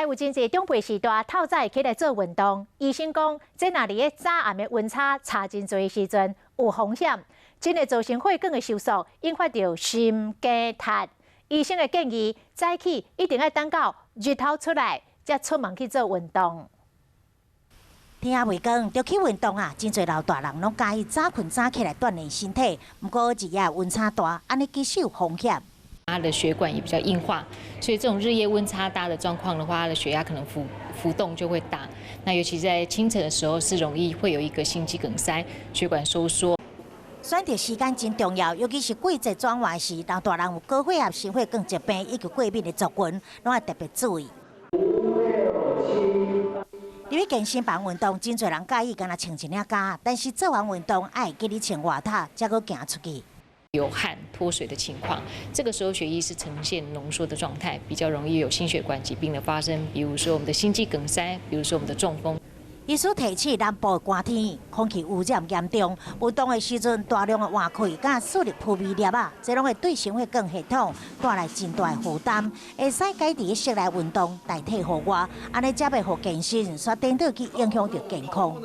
有真侪长辈时代透早起来做运动，医生讲，这若伫咧早暗的温差差真侪的时阵有风险，真会造成血管的收缩，引发到心肌塌。医生的建议，早起一定要等到日头出来，才出门去做运动。天未光就去运动啊！真侪老大人拢介意早困早起来锻炼身体，不过日夜温差大，安尼其实有风险。 它的血管也比较硬化，所以这种日夜温差大的状况的话，它的血压可能浮动就会大。那尤其在清晨的时候，是容易会有一个心肌梗塞、血管收缩。选择时间真重要，尤其是季节转换时，老大人有高血压、心血管疾病以及过敏的族群，拢要特别注意。入去健身房运动，真侪人介意，干那穿一领架，但是做完运动爱记得穿外套，才搁行出去。 有汗脱水的情况，这个时候血液是呈现浓缩的状态，比较容易有心血管疾病的发生，比如说我们的心肌梗塞，比如说我们的中风。医师提醒，南部的寒天空气污染严重，运动的时阵大量的换气甲速力扑鼻粒啊，这拢会对心血管系统带来真大的负担。会使改伫室内运动代替户外，安尼才袂互健身刷颠倒去影响到健康。